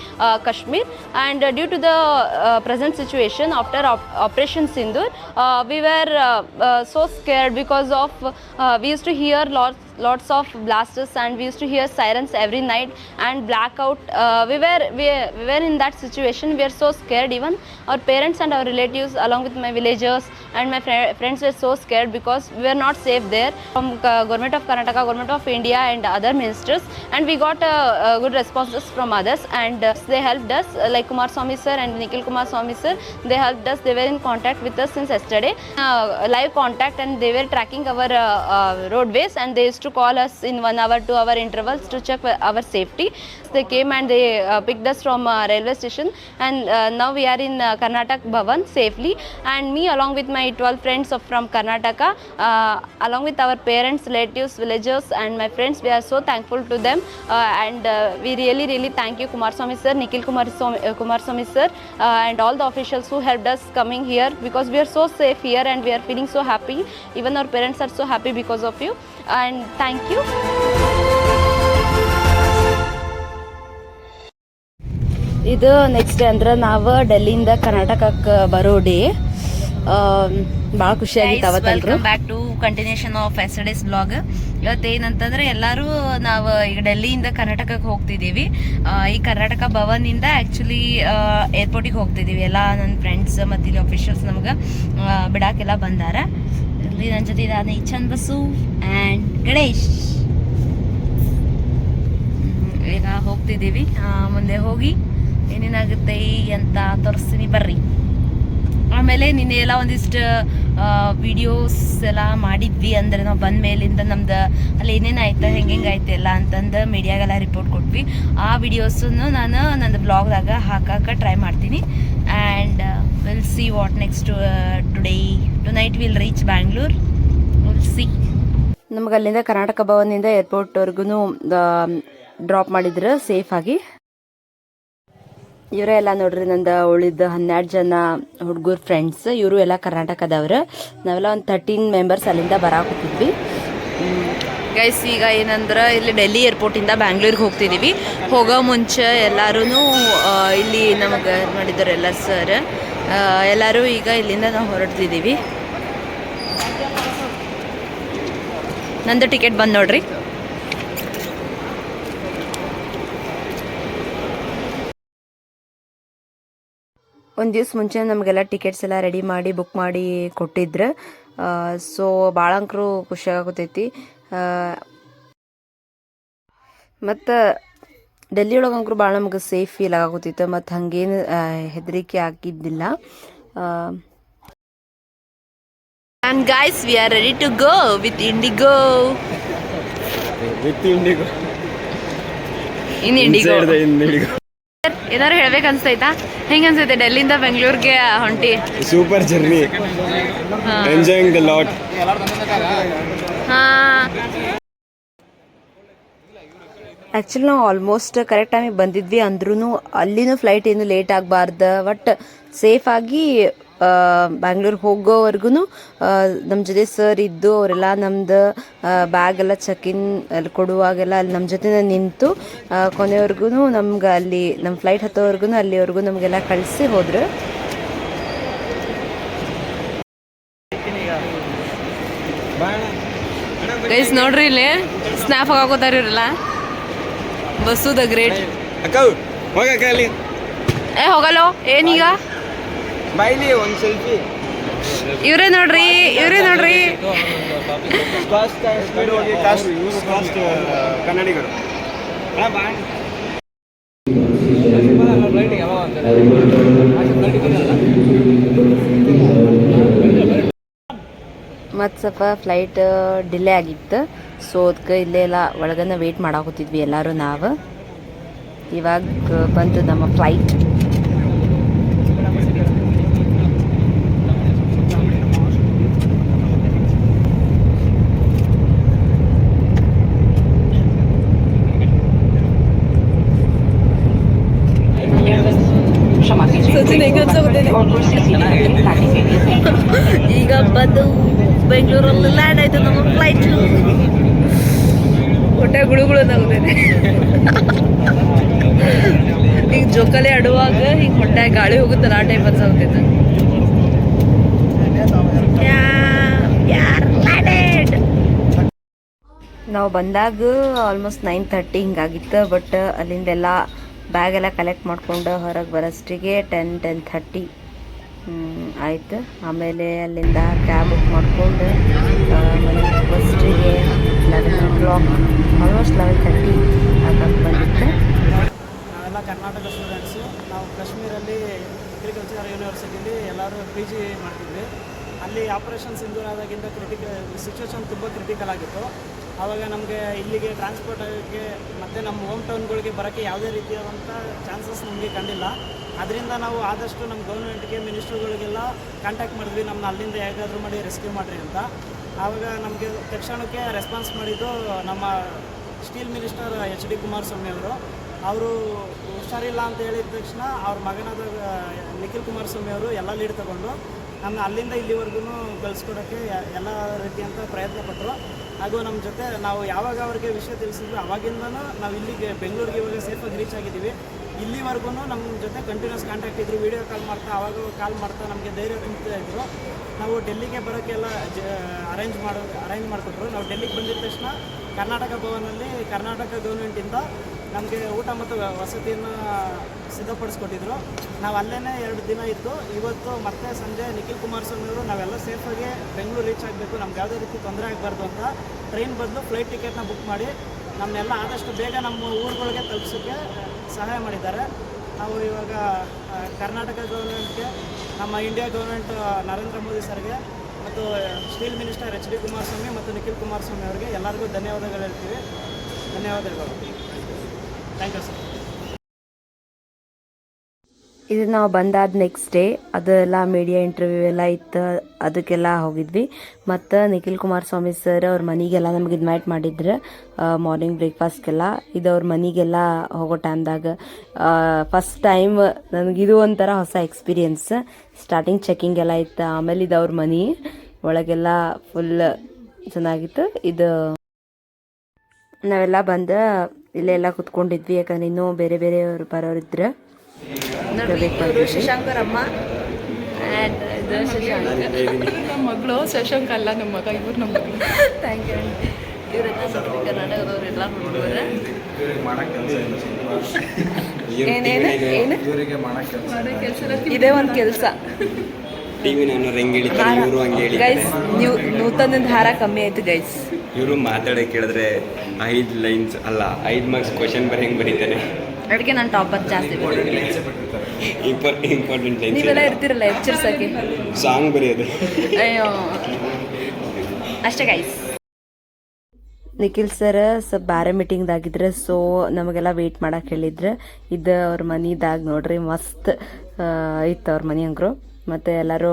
Speaker 1: Kashmir. And due to the present situation after Operation Sindoor, we were so scared because of we used to hear lots of blasters and we used to hear sirens every night and blackout. We were in that situation. We were so scared. Even our parents and our relatives along with my villagers and my friends were so scared because we were not safe there. From Government of Karnataka, Government of India and other ministers, and we got good responses from others, and they helped us, like Kumaraswamy sir and Nikhil Kumaraswamy sir. They helped us. They were in contact with us since yesterday, live contact, and they were tracking our roadways, and they used to call us in 1 hour, 2 hour intervals to check our safety. They came and they picked us from railway station, and now we are in Karnataka Bhavan safely. And me along with my 12 friends from Karnataka, along with our parents, relatives, villagers and my friends, we are so thankful to them, and we really thank you Kumaraswamy sir, Nikhil Kumaraswamy sir, and all the officials who helped us coming here, because we are so safe here and we are feeling so happy. Even our parents are so happy because of you, and thank you. ಇದು next day ಅಂದ್ರೆ ನಾವು ಡೆಲ್ಲಿಯಿಂದ ಕರ್ನಾಟಕಕ್ಕೆ ಬರೋ day. ಭಾಳ ಖುಷಿಯಾಗಿತ್ತು ಅವತ್ತು. Welcome back to continuation of yesterday's blog. ಇವತ್ತೇನಂತಂದ್ರೆ ಎಲ್ಲರೂ ನಾವು ಈಗ ಡೆಲ್ಲಿಯಿಂದ ಕರ್ನಾಟಕಕ್ಕೆ ಹೋಗ್ತಿದ್ದೀವಿ. ಈ ಕರ್ನಾಟಕ ಭವನಿಂದ ಆ್ಯಕ್ಚುಲಿ ಏರ್ಪೋರ್ಟಿಗೆ ಹೋಗ್ತಿದ್ದೀವಿ. ಎಲ್ಲ ನನ್ನ ಫ್ರೆಂಡ್ಸ್ ಮತ್ತು ಇಲ್ಲಿ ಅಫಿಷಿಯಲ್ಸ್ ನಮ್ಗೆ ಬಿಡಾಕೆಲ್ಲ ಬಂದಾರ. ಇಲ್ಲಿ ನನ್ನ ಜೊತೆ ಇದಾದ ಇಚ್ಛನ್ ಬಸ್ಸು ಆ್ಯಂಡ್ ಗಣೇಶ್. ಈಗ ಹೋಗ್ತಿದ್ದೀವಿ. ಮುಂದೆ ಹೋಗಿ ಏನೇನಾಗುತ್ತೆ ಅಂತ ತೋರಿಸ್ತೀನಿ ಬರ್ರಿ. ಆಮೇಲೆ ನಿನ್ನೆ ಎಲ್ಲ ಒಂದಿಷ್ಟು ವಿಡಿಯೋಸ್ ಎಲ್ಲ ಮಾಡಿದ್ವಿ. ಅಂದರೆ ನಾವು ಬಂದ ಮೇಲಿಂದ ನಮ್ದು ಅಲ್ಲಿ ಏನೇನಾಯ್ತು ಹೆಂಗಾಯ್ತು ಎಲ್ಲ ಅಂತಂದು ಮೀಡಿಯಾಗೆಲ್ಲ ರಿಪೋರ್ಟ್ ಕೊಟ್ವಿ. ಆ ವಿಡಿಯೋಸನ್ನು ನಾನು ನನ್ನ ಬ್ಲಾಗ್ದಾಗ ಹಾಕಕ್ಕೆ ಟ್ರೈ ಮಾಡ್ತೀನಿ. And will see what next tonight will reach Bangalore. Will see. ನಮ್ಗೆ ಅಲ್ಲಿಂದ ಕರ್ನಾಟಕ ಭವನಿಂದ ಏರ್ಪೋರ್ಟ್ವರೆಗೂ ಡ್ರಾಪ್ ಮಾಡಿದ್ರು ಸೇಫಾಗಿ. ಇವರೇ ಎಲ್ಲ ನೋಡ್ರಿ ನಂದು ಉಳಿದ 12 ಜನ ಹುಡುಗರು ಫ್ರೆಂಡ್ಸ್. ಇವರು ಎಲ್ಲ ಕರ್ನಾಟಕದವ್ರು. ನಾವೆಲ್ಲ ಒಂದು 13 ಮೆಂಬರ್ಸ್ ಅಲ್ಲಿಂದ ಬರಾಕತ್ತಿದ್ವಿ ಗೈಸ್. ಈಗ ಏನಂದ್ರೆ ಇಲ್ಲಿ ಡೆಲ್ಲಿ ಏರ್ಪೋರ್ಟಿಂದ ಬ್ಯಾಂಗ್ಳೂರಿಗೆ ಹೋಗ್ತಿದ್ದೀವಿ. ಹೋಗೋ ಮುಂಚೆ ಎಲ್ಲರೂ ಇಲ್ಲಿ ನಮಗೆ ಮಾಡಿದ್ದಾರೆ ಎಲ್ಲ ಸರ್ ಎಲ್ಲರೂ. ಈಗ ಇಲ್ಲಿಂದ ನಾವು ಹೊರಡ್ತಿದ್ದೀವಿ. ನಂದು ಟಿಕೆಟ್ ಬಂದು ನೋಡ್ರಿ. ಒಂದು ದಿವ್ಸ ಮುಂಚೆ ನಮಗೆಲ್ಲ ಟಿಕೆಟ್ಸ್ ಎಲ್ಲ ರೆಡಿ ಮಾಡಿ ಬುಕ್ ಮಾಡಿ ಕೊಟ್ಟಿದ್ರು. ಸೊ ಭಾಳ ಅಂಕರು ಖುಷಿಯಾಗತೈತಿ. ಮತ್ತು ಡೆಲ್ಲಿ ಒಳಗೆ ಅಂಕರು ಭಾಳ ನಮ್ಗೆ ಸೇಫ್ ಫೀಲ್ ಆಗೋತಿತ್ತು. ಮತ್ತು ಹಂಗೇನು ಹೆದರಿಕೆ ಆಗಿದ್ದಿಲ್ಲ. And guys, we are ready to go with IndiGo. In IndiGo ಏನಾರು ಹೇಳ್ಬೇಕು ಅನ್ಸ್ತೈತಾ? ಹೆಂಗ ಅನ್ಸೈತೆ ಡೆಲ್ಲಿಂದ ಬೆಂಗಳೂರಿಗೆ ಹೊಂಟಿ?
Speaker 5: Super journey, enjoying the lot.
Speaker 1: Actually ನಾವು ಆಲ್ಮೋಸ್ಟ್ ಕರೆಕ್ಟ್ ಟೈಮಿಗೆ ಬಂದಿದ್ವಿ. ಅಂದ್ರೂ ಅಲ್ಲಿನೂ ಫ್ಲೈಟ್ ಏನು ಲೇಟ್ ಆಗಬಾರ್ದು, ಬಟ್ ಸೇಫಾಗಿ ಬ್ಯಾಂಗ್ಳೂರಿಗೆ ಹೋಗೋವರೆಗೂ ನಮ್ಮ ಜೊತೆ ಸರ್ ಇದ್ದು ಅವರೆಲ್ಲ ನಮ್ದು ಬ್ಯಾಗ್ ಎಲ್ಲ ಚೆಕಿನ್ ಕೊಡುವಾಗೆಲ್ಲ ಅಲ್ಲಿ ನಮ್ಮ ಜೊತೆ ನಿಂತು ಕೊನೆವರೆಗೂ ನಮ್ಗೆ ಅಲ್ಲಿ ನಮ್ಮ ಫ್ಲೈಟ್ ಹತ್ತೋವರೆಗೂ ಅಲ್ಲಿವರೆಗೂ ನಮಗೆಲ್ಲ ಕಳಿಸಿ ಹೋದ್ರು. ಗೈಸ್ ನೋಡ್ರಿ, ಇಲ್ಲಿ ಸ್ನ್ಯಾಪ್ ಹಾಕೋತಾರ ಇವ್ರಲ್ಲ. Bus the great. ಹೋಗಲ್ಲೋ ಏನೀಗ
Speaker 5: ಬೈಲಿ ಒಂದು ಸೆಲ್ಫಿ.
Speaker 1: ಇವರೇ ನೋಡ್ರಿ
Speaker 5: ಕನ್ನಡಿಗರು.
Speaker 1: ಮತ್ತು ಸ್ವಲ್ಪ ಫ್ಲೈಟ್ ಡಿಲೇ ಆಗಿತ್ತು. ಸೊ ಅದಕ್ಕೆ ಇಲ್ಲೇ ಎಲ್ಲ ಒಳಗನ್ನ ವೇಟ್ ಮಾಡಾಕೋತಿದ್ವಿ ಎಲ್ಲರೂ ನಾವು. ಇವಾಗ ಬಂತು ನಮ್ಮ ಫ್ಲೈಟ್. ಬಂದು ಬೆಂಗಳೂರಲ್ಲಿ ಲ್ಯಾಂಡ್ ಆಯ್ತು ನಮ್ಮ ಫ್ಲೈಟ್ ಹೊಟ್ಟೆ ಗುಳುಗುಳದಾಗುತ್ತೆ ಈಗ ಜೋಕಾಲಿ ಆಡುವಾಗ ಹಿಂಗೆ ಹೊಟ್ಟೆ ಗಾಳಿ ಹೋಗುತ್ತಲ್ಲ ಆ ಟೈಪ್ ಅನ್ಸಾಗ್ತೈತೆ ನಾವು ಬಂದಾಗ ಆಲ್ಮೋಸ್ಟ್ 9:30 ಹಿಂಗಾಗಿತ್ತು ಬಟ್ ಅಲ್ಲಿಂದೆಲ್ಲ ಬ್ಯಾಗ್ ಎಲ್ಲ ಕಲೆಕ್ಟ್ ಮಾಡ್ಕೊಂಡು ಹೊರಗೆ ಬರೋಷ್ಟಿಗೆ 10:30 ಆಯಿತು. ಆಮೇಲೆ ಅಲ್ಲಿಂದ ಕ್ಯಾಬ್ ಬುಕ್ ಮಾಡಿಕೊಂಡು ಮನೆಗೆ ಫಸ್ಟಿಗೆ 11 o'clock ಆಲ್ಮೋಸ್ಟ್ 11:30 ಆಗಾಗ ಬಂದಿತ್ತು.
Speaker 6: ನಾವೆಲ್ಲ ಕರ್ನಾಟಕ ಸ್ಟೂಡೆಂಟ್ಸು. ನಾವು ಕಾಶ್ಮೀರಲ್ಲಿ ಅಗ್ರಿಕಲ್ಚರ್ ಯೂನಿವರ್ಸಿಟಿಲಿ ಎಲ್ಲರೂ ಪಿ ಜಿ ಮಾಡ್ತಿದ್ವಿ. ಅಲ್ಲಿ ಆಪರೇಷನ್ ಸಿಂಧೂರ್ ಆದಾಗಿಂದ ಸಿಚುವೇಶನ್ ತುಂಬ ಕ್ರಿಟಿಕಲ್ ಆಗಿತ್ತು. ಆವಾಗ ನಮಗೆ ಇಲ್ಲಿಗೆ ಟ್ರಾನ್ಸ್ಪೋರ್ಟ್ ಆಗೋಕ್ಕೆ ಮತ್ತು ನಮ್ಮ ಹೋಮ್ ಟೌನ್ಗಳಿಗೆ ಬರೋಕ್ಕೆ ಯಾವುದೇ ರೀತಿಯಾದಂಥ ಚಾನ್ಸಸ್ ನಮಗೆ ಕಂಡಿಲ್ಲ. ಅದರಿಂದ ನಾವು ಆದಷ್ಟು ನಮ್ಮ ಗೌರ್ಮೆಂಟ್ಗೆ ಮಿನಿಸ್ಟ್ರುಗಳಿಗೆಲ್ಲ ಕಾಂಟ್ಯಾಕ್ಟ್ ಮಾಡಿದ್ವಿ, ನಮ್ಮನ್ನ ಅಲ್ಲಿಂದ ಹೇಗಾದರೂ ಮಾಡಿ ರೆಸ್ಕ್ಯೂ ಮಾಡಿರಿ ಅಂತ. ಆವಾಗ ನಮಗೆ ತಕ್ಷಣಕ್ಕೆ ರೆಸ್ಪಾನ್ಸ್ ಮಾಡಿದ್ದು ನಮ್ಮ ಸ್ಟೀಲ್ ಮಿನಿಸ್ಟರ್ HD ಕುಮಾರಸ್ವಾಮಿ ಅವರು ಹುಷಾರಿಲ್ಲ ಅಂತ ಹೇಳಿದ ತಕ್ಷಣ ಅವ್ರ ಮಗನಾದ ನಿಖಿಲ್ ಕುಮಾರಸ್ವಾಮಿ ಅವರು ಎಲ್ಲ ಲೀಡ್ ತಗೊಂಡು ನಮ್ಮ ಅಲ್ಲಿಂದ ಇಲ್ಲಿವರೆಗೂ ಕಳಿಸ್ಕೊಡೋಕ್ಕೆ ಎಲ್ಲ ರೀತಿಯಂಥ ಪ್ರಯತ್ನ ಪಟ್ಟರು. ಹಾಗೂ ನಮ್ಮ ಜೊತೆ ನಾವು ಯಾವಾಗ ಅವ್ರಿಗೆ ವಿಷಯ ತಿಳಿಸಿದ್ವಿ ಅವಾಗಿಂದನೂ ನಾವು ಇಲ್ಲಿಗೆ ಬೆಂಗಳೂರಿಗೆ ಇವಾಗ ಸೇಫಾಗಿ ರೀಚ್ ಆಗಿದ್ದೀವಿ. ಇಲ್ಲಿವರೆಗೂ ನಮ್ಮ ಜೊತೆ ಕಂಟಿನ್ಯೂಸ್ ಕಾಂಟ್ಯಾಕ್ಟ್ ಇದ್ದರು, ವೀಡಿಯೋ ಕಾಲ್ ಮಾಡ್ತಾ ಆವಾಗ ಕಾಲ್ ಮಾಡ್ತಾ ನಮಗೆ ಧೈರ್ಯ ತುಂಬ್ತಾ ಇದ್ದರು. ನಾವು ಡೆಲ್ಲಿಗೆ ಬರೋಕ್ಕೆಲ್ಲ ಅರೇಂಜ್ ಮಾಡಿಕೊಟ್ರು. ನಾವು ಡೆಲ್ಲಿಗೆ ಬಂದಿದ ತಕ್ಷಣ ಕರ್ನಾಟಕ ಭವನಲ್ಲಿ ಕರ್ನಾಟಕ ಗೌರ್ಮೆಂಟಿಂದ ನಮಗೆ ಊಟ ಮತ್ತು ವಸತಿಯನ್ನು ಸಿದ್ಧಪಡಿಸ್ಕೊಟ್ಟಿದ್ರು. ನಾವು ಅಲ್ಲೇ 2 ದಿನ ಇದ್ದು ಇವತ್ತು ಮತ್ತೆ ಸಂಜೆ ನಿಖಿಲ್ ಕುಮಾರಸ್ವಾಮಿ ಅವರು ನಾವೆಲ್ಲ ಸೇಫಾಗಿ ಬೆಂಗಳೂರು ರೀಚ್ ಆಗಬೇಕು, ನಮ್ಗೆ ಯಾವುದೇ ರೀತಿ ತೊಂದರೆ ಆಗಬಾರ್ದು ಅಂತ ಟ್ರೈನ್ ಬದಲು ಫ್ಲೈಟ್ ಟಿಕೆಟ್ನ ಬುಕ್ ಮಾಡಿ ನಮ್ಮನ್ನೆಲ್ಲ ಆದಷ್ಟು ಬೇಗ ನಮ್ಮ ಊರುಗಳಿಗೆ ತಲುಪಿಸೋಕ್ಕೆ ಸಹಾಯ ಮಾಡಿದ್ದಾರೆ. ನಾವು ಇವಾಗ ಕರ್ನಾಟಕ ಗೌರ್ಮೆಂಟ್ಗೆ, ನಮ್ಮ ಇಂಡಿಯಾ ಗೌರ್ಮೆಂಟ್ ನರೇಂದ್ರ ಮೋದಿ ಸರ್ಗೆ ಮತ್ತು ಸ್ಟೀಲ್ ಮಿನಿಸ್ಟರ್ HD ಕುಮಾರಸ್ವಾಮಿ ಮತ್ತು ನಿಖಿಲ್ ಕುಮಾರಸ್ವಾಮಿ ಅವರಿಗೆ ಎಲ್ಲರಿಗೂ ಧನ್ಯವಾದಗಳು ಹೇಳ್ತೀವಿ. ಧನ್ಯವಾದಗಳು. Thank you sir.
Speaker 1: ಇದು ನಾವು ಬಂದಾದ ನೆಕ್ಸ್ಟ್ ಡೇ ಅದೆಲ್ಲ ಮೀಡಿಯಾ ಇಂಟರ್ವ್ಯೂ ಎಲ್ಲ ಇತ್ತು, ಅದಕ್ಕೆಲ್ಲ ಹೋಗಿದ್ವಿ. ಮತ್ತು ನಿಖಿಲ್ ಕುಮಾರಸ್ವಾಮಿ ಸರ್ ಅವ್ರ ಮನೆಗೆಲ್ಲ ನಮ್ಗೆ ಇನ್ವೈಟ್ ಮಾಡಿದ್ರು ಮಾರ್ನಿಂಗ್ ಬ್ರೇಕ್ಫಾಸ್ಟ್ಗೆಲ್ಲ. ಇದು ಅವ್ರ ಮನೆಗೆಲ್ಲ ಹೋಗೋ ಟೈಮ್ದಾಗ ಫಸ್ಟ್ ಟೈಮ್ ನನಗಿದು ಒಂಥರ ಹೊಸ ಎಕ್ಸ್ಪೀರಿಯನ್ಸ್. ಸ್ಟಾರ್ಟಿಂಗ್ ಚೆಕಿಂಗ್ ಎಲ್ಲ ಇತ್ತು, ಆಮೇಲೆ ಇದು ಅವ್ರ ಮನೆ ಒಳಗೆಲ್ಲ ಫುಲ್ ಚೆನ್ನಾಗಿತ್ತು. ಇದು ನಾವೆಲ್ಲ ಬಂದು ಇಲ್ಲೆಲ್ಲ ಕುತ್ಕೊಂಡಿದ್ವಿ, ಯಾಕಂದ್ರೆ ಇನ್ನೂ ಬೇರೆ ಬೇರೆಯವರು ಬರೋರಿದ್ರು. ಶಶಾಂಕರ್ ಅಮ್ಮ ಆ್ಯಂಡ್ ಇದು ಶಶಾಂಕ್ ನಮ್ಮ ಮಗಳು. ಶಶಾಂಕ್ ಅಲ್ಲ ನಮ್ಮ ಮಗ, ಇವ್ರು ನಮ್ಮ ಮಗಳು. Thank you. ಇವರೆಲ್ಲ ಕರ್ನಾಟಕದವ್ರು ಎಲ್ಲ ನೋಡಿದ್ರೆ ಏನೇನು ಇದೇ ಒಂದು ಕೆಲಸ. ಗೈಸ್ ನೀವು ನೂತನದ ಹಾರ ಕಮ್ಮಿ ಆಯ್ತು ಗೈಸ್.
Speaker 5: ಇವರು ಮಾತಾಡೋಕೆ ಕೇಳಿದ್ರೆ 5 ಲೈನ್ಸ್ ಅಲ್ಲ 5 ಮಾರ್ಕ್ಸ್ ಕ್ವಶನ್ ಹೆಂಗೆ ಬರೀತಾರೆ.
Speaker 1: ಅದಕ್ಕೆ ನಾನು ಟಾಪರ್ ಜಾಸ್ತಿ
Speaker 5: ಇಂಪಾರ್ಟೆಂಟ್ ಲೈನ್ಸ್
Speaker 1: ನೀವೆಲ್ಲ ಇರ್ತಿರಲ್ಲ ಎಚ್ಚರಿಸಕ್ಕೆ
Speaker 5: ಸಾಂಗ್ ಬರೆಯೋದು.
Speaker 1: ಅಯ್ಯೋ ಅಷ್ಟೇ ಗೈಸ್. ನಿಖಿಲ್ ಸರ್ ಸ್ವಲ್ಪ ಬೇರೆ ಮೀಟಿಂಗ್ದಾಗಿದ್ರೆ ಸೊ ನಮಗೆಲ್ಲ ವೆಯ್ಟ್ ಮಾಡಕ್ಕೆ ಹೇಳಿದ್ರು. ಇದು ಅವ್ರ ಮನಿದಾಗ ನೋಡ್ರಿ ಮಸ್ತ್ ಇತ್ತು ಅವ್ರ ಮನೆ ಹಂಗ್ರು. ಮತ್ತು ಎಲ್ಲರೂ